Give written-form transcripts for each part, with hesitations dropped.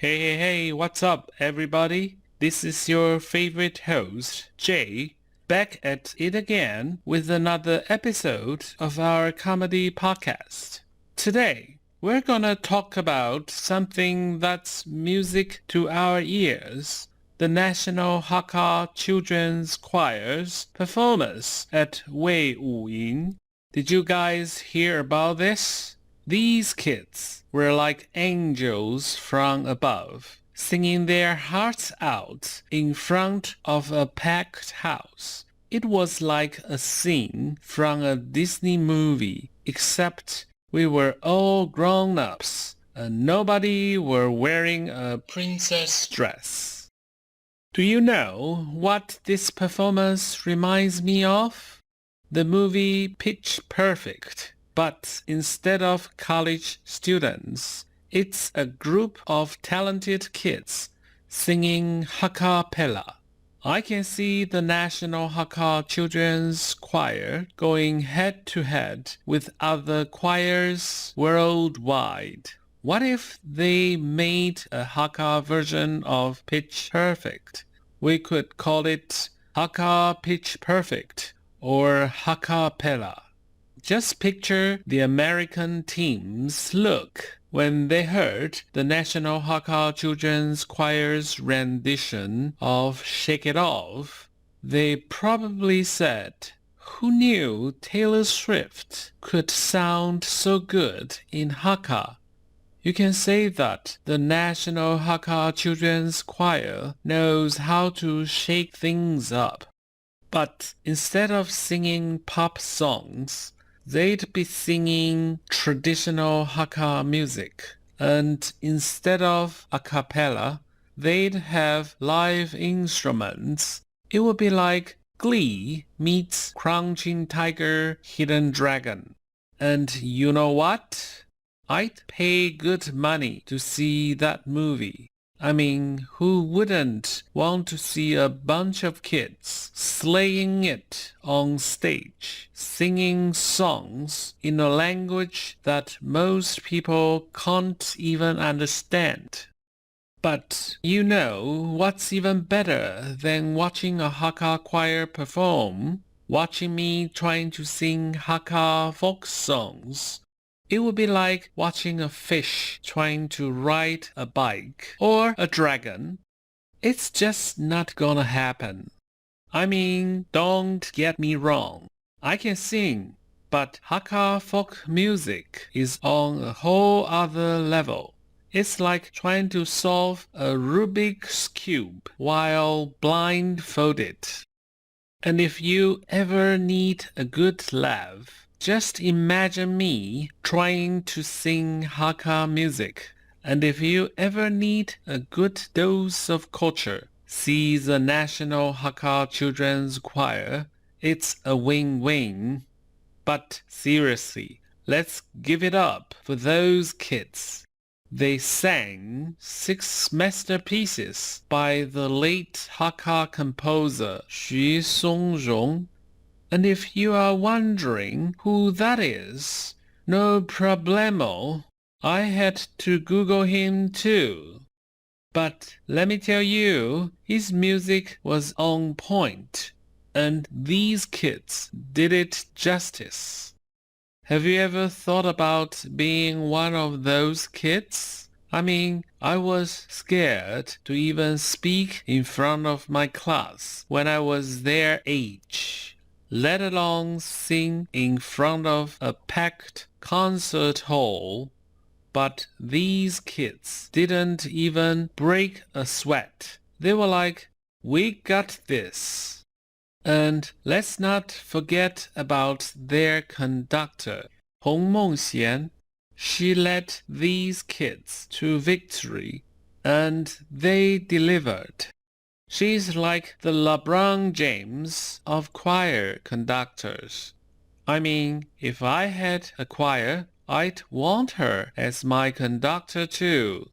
Hey, what's up, everybody? This is your favorite host, Jay, back at it again with another episode of our comedy podcast. Today, we're gonna talk about something that's music to our ears. The National Hakka Children's Choir's performance at Weiwuying. Did you guys hear about this? These kids were like angels from above, singing their hearts out in front of a packed house. It was like a scene from a Disney movie, except we were all grown-ups and nobody were wearing a princess dress. Do you know what this performance reminds me of? The movie Pitch Perfect. But instead of college students, it's a group of talented kids singing Hakka-Pella. I can see the National Hakka Children's Choir going head-to-head with other choirs worldwide. What if they made a Hakka version of Pitch Perfect? We could call it Hakka Pitch Perfect or Hakka-Pella. Just picture the American team's look when they heard the National Hakka Children's Choir's rendition of Shake It Off. They probably said, "Who knew Taylor Swift could sound so good in Hakka?" You can say that the National Hakka Children's Choir knows how to shake things up. But instead of singing pop songs, they'd be singing traditional Hakka music. And instead of a cappella, they'd have live instruments. It would be like Glee meets Crouching Tiger, Hidden Dragon. And you know what? I'd pay good money to see that movie. I mean, who wouldn't want to see a bunch of kids slaying it on stage, singing songs in a language that most people can't even understand? But you know what's even better than watching a Hakka choir perform? Watching me trying to sing Hakka folk songs. It would be like watching a fish trying to ride a bike or a dragon. It's just not gonna happen. I mean, don't get me wrong. I can sing, but Hakka folk music is on a whole other level. It's like trying to solve a Rubik's Cube while blindfolded. And if you ever need a good laugh, just imagine me trying to sing Hakka music. And if you ever need a good dose of culture, see the National Hakka Children's Choir. It's a win-win. But seriously, let's give it up for those kids. They sang 6 masterpieces by the late Hakka composer Xu Songrong. And if you are wondering who that is, no problemo. I had to Google him too. But let me tell you, his music was on point, and these kids did it justice. Have you ever thought about being one of those kids? I mean, I was scared to even speak in front of my class when I was their age, let alone sing in front of a packed concert hall. But these kids didn't even break a sweat. They were like, "We got this." And let's not forget about their conductor, Hong Mengxian. She led these kids to victory, and they delivered. She's like the LeBron James of choir conductors. I mean, if I had a choir, I'd want her as my conductor too.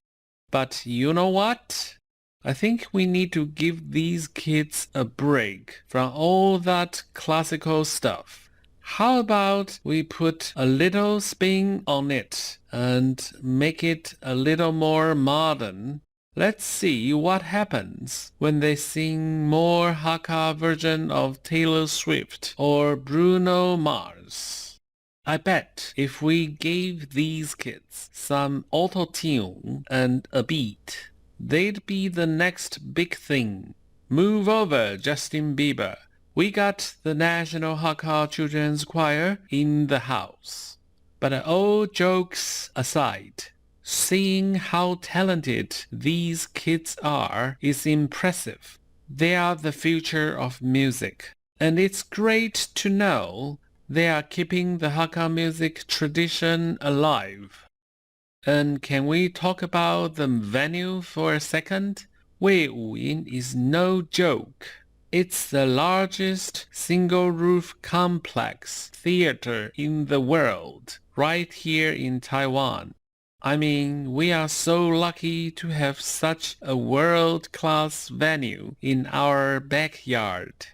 But you know what? I think we need to give these kids a break from all that classical stuff. How about we put a little spin on it and make it a little more modern? Let's see what happens when they sing more Hakka version of Taylor Swift or Bruno Mars. I bet if we gave these kids some auto-tune and a beat, they'd be the next big thing. Move over, Justin Bieber. We got the National Hakka Children's Choir in the house. But all jokes aside, seeing how talented these kids are is impressive. They are the future of music, and it's great to know they are keeping the Hakka music tradition alive. And can we talk about the venue for a second? Weiwuying is no joke. It's the largest single-roof complex theater in the world, right here in Taiwan. I mean, we are so lucky to have such a world-class venue in our backyard.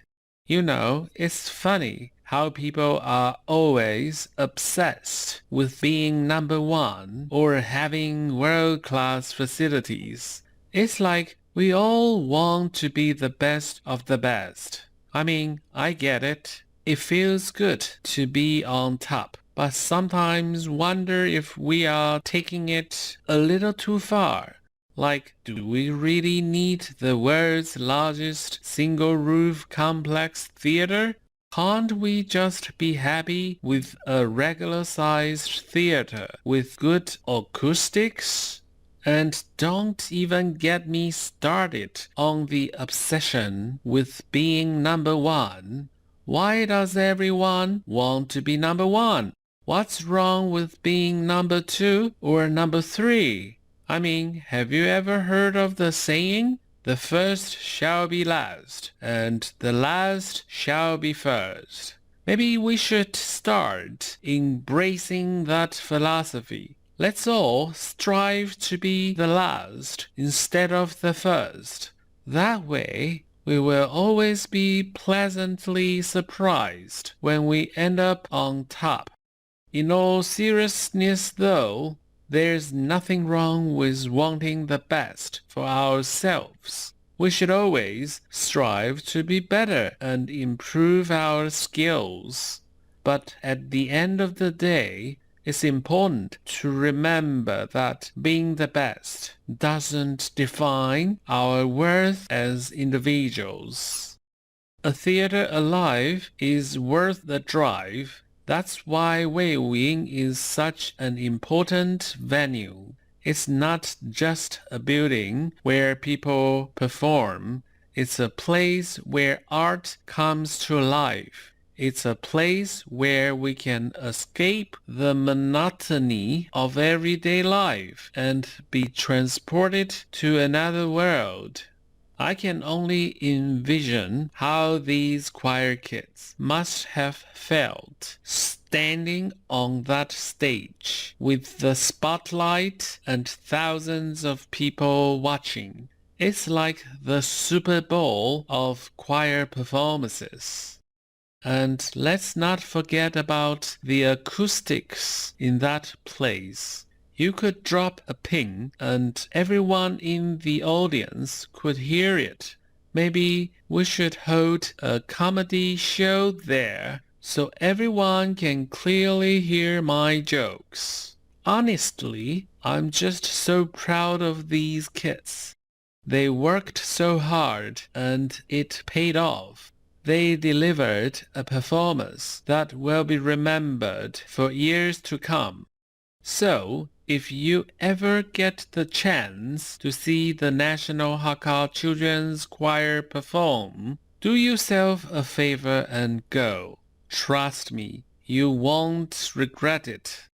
You know, it's funny how people are always obsessed with being number one or having world-class facilities. It's like we all want to be the best of the best. I mean, I get it. It feels good to be on top, but sometimes wonder if we are taking it a little too far. Like, do we really need the world's largest single-roof complex theater? Can't we just be happy with a regular-sized theater with good acoustics? And don't even get me started on the obsession with being number one. Why does everyone want to be number one? What's wrong with being number two or number three? I mean, have you ever heard of the saying, "The first shall be last, and the last shall be first"? Maybe we should start embracing that philosophy. Let's all strive to be the last instead of the first. That way, we will always be pleasantly surprised when we end up on top. In all seriousness, though, there's nothing wrong with wanting the best for ourselves. We should always strive to be better and improve our skills. But at the end of the day, it's important to remember that being the best doesn't define our worth as individuals. A theater alive is worth the drive. That's why Weiwuying is such an important venue. It's not just a building where people perform. It's a place where art comes to life. It's a place where we can escape the monotony of everyday life and be transported to another world. I can only envision how these choir kids must have felt standing on that stage with the spotlight and thousands of people watching. It's like the Super Bowl of choir performances. And let's not forget about the acoustics in that place. You could drop a pin and everyone in the audience could hear it. Maybe we should hold a comedy show there so everyone can clearly hear my jokes. Honestly, I'm just so proud of these kids. They worked so hard and it paid off. They delivered a performance that will be remembered for years to come. So, if you ever get the chance to see the National Hakka Children's Choir perform, do yourself a favor and go. Trust me, you won't regret it.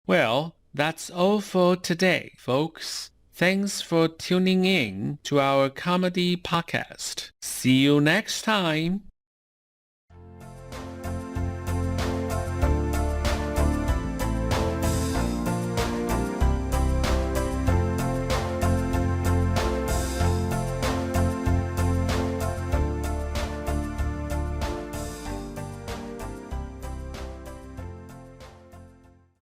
Well, that's all for today, folks. Thanks for tuning in to our comedy podcast. See you next time.